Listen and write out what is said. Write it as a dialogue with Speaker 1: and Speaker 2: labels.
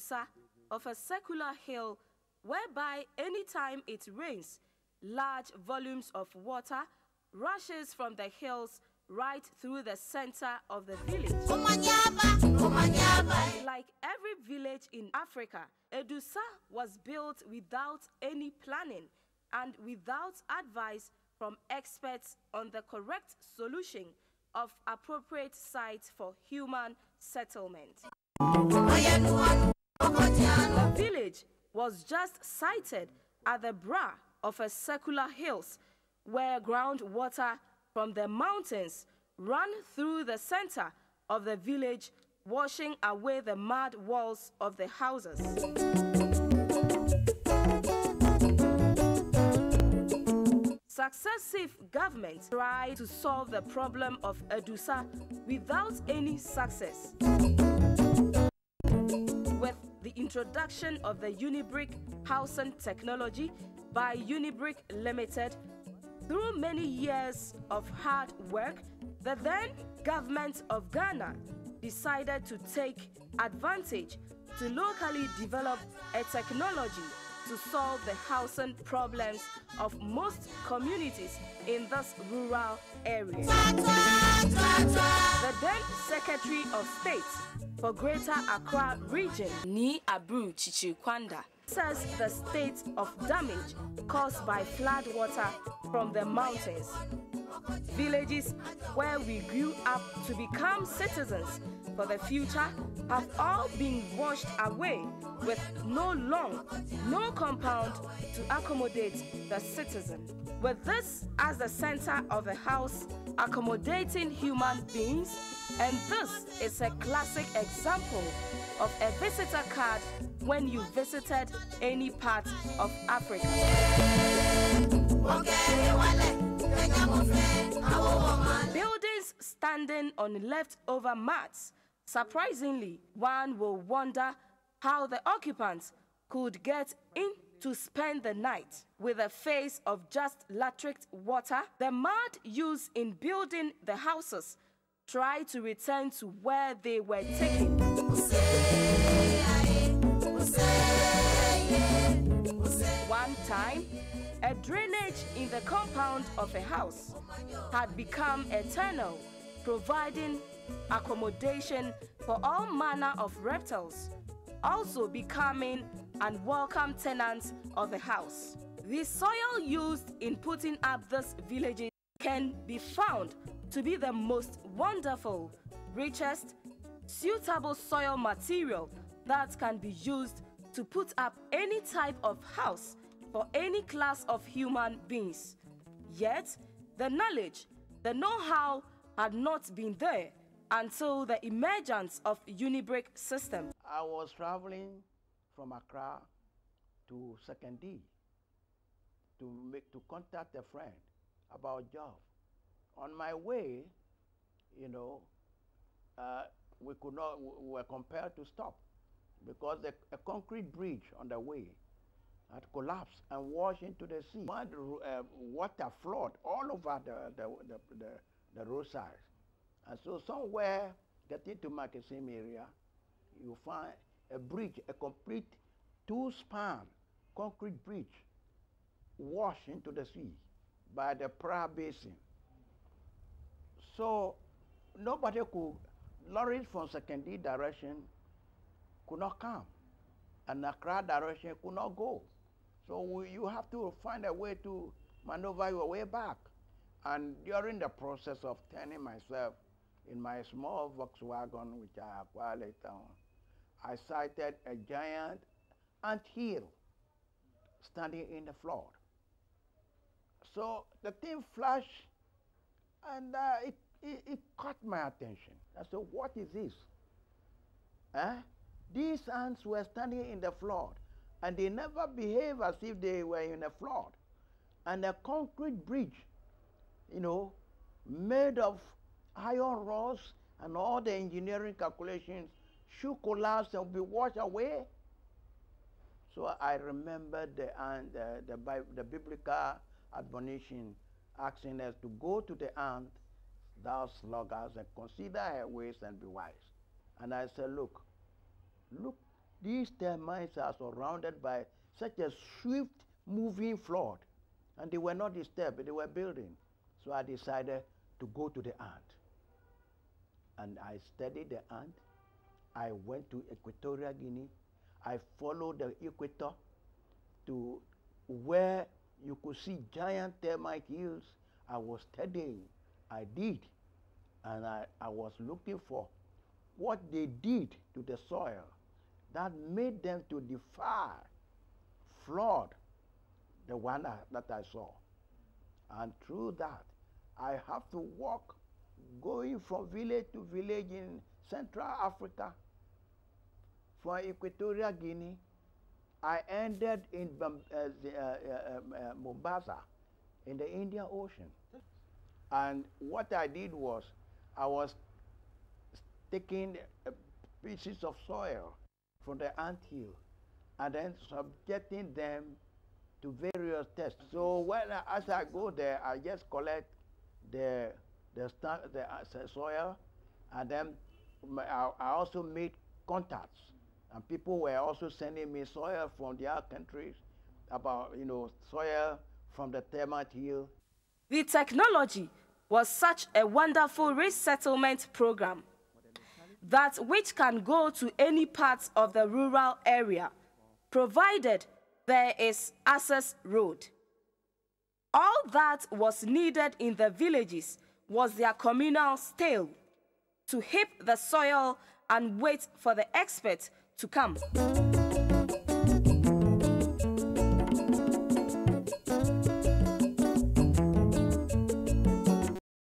Speaker 1: Adusa of a circular hill whereby anytime it rains, large volumes of water rushes from the hills right through the center of the village. Like every village in Africa, Adusa was built without any planning and without advice from experts on the correct solution of appropriate sites for human settlement. The village was just sited at the brow of a circular hills where groundwater from the mountains ran through the center of the village, washing away the mud walls of the houses. Successive governments tried to solve the problem of Adusa without any success. With the introduction of the Unibrick Housing Technology by Unibrick Limited, through many years of hard work, the then government of Ghana decided to take advantage to locally develop a technology to solve the housing problems of most communities in this rural area. The then Secretary of State for Greater Accra region, Ni Abru Chichikwanda, says the state of damage caused by flood water from the mountains. Villages where we grew up to become citizens for the future have all been washed away with no lawn, no compound to accommodate the citizen. With this as the center of the house accommodating human beings, and this is a classic example of a visitor card when you visited any part of Africa. Buildings standing on leftover mats. Surprisingly, one will wonder how the occupants could get in to spend the night. With a face of just laterite water, the mud used in building the houses tried to return to where they were taken. One time, a drainage in the compound of a house had become a tunnel, providing accommodation for all manner of reptiles, also becoming unwelcome tenants of the house. The soil used in putting up this village can be found to be the most wonderful, richest, suitable soil material that can be used to put up any type of house for any class of human beings. Yet, the knowledge, the know-how had not been there until the emergence of Unibrick system.
Speaker 2: I was traveling from Accra to 2nd D to contact a friend about a job. On my way, we were compelled to stop because a concrete bridge on the way had collapsed and washed into the sea. Water flowed all over the roadside. And so somewhere getting to Markesim area, you find a bridge, a complete 2-span concrete bridge washed into the sea by the Pra Basin. So nobody lorries from 2nd D direction could not come, and Accra direction could not go. So you have to find a way to maneuver your way back. And during the process of turning myself in my small Volkswagen, which I acquired later on, I sighted a giant anthill standing in the flood. So the thing flashed, and it caught my attention. I said, what is this? These ants were standing in the flood, and they never behave as if they were in a flood. And a concrete bridge, made of iron rods and all the engineering calculations should collapse and be washed away. So I remember the biblical admonition asking us to go to the ant, thou sluggard, and consider her ways and be wise. And I said, look These termites are surrounded by such a swift moving flood, and they were not disturbed, they were building. So I decided to go to the ant. And I studied the ant. I went to Equatorial Guinea. I followed the equator to where you could see giant termite hills. I was studying. I did. And I was looking for what they did to the soil that made them to defy flood, the one that I saw. And through that, I have to walk, going from village to village in Central Africa. From Equatorial Guinea, I ended in Mombasa, in the Indian Ocean. And what I did was, I was taking pieces of soil from the anthill and then subjecting them to various tests. So as I go there, I just collect the soil, and then I also made contacts. And people were also sending me soil from their countries, about, soil from the termite hill.
Speaker 1: The technology was such a wonderful resettlement program that which can go to any part of the rural area, provided there is access road. All that was needed in the villages was their communal stale to heap the soil and wait for the expert to come.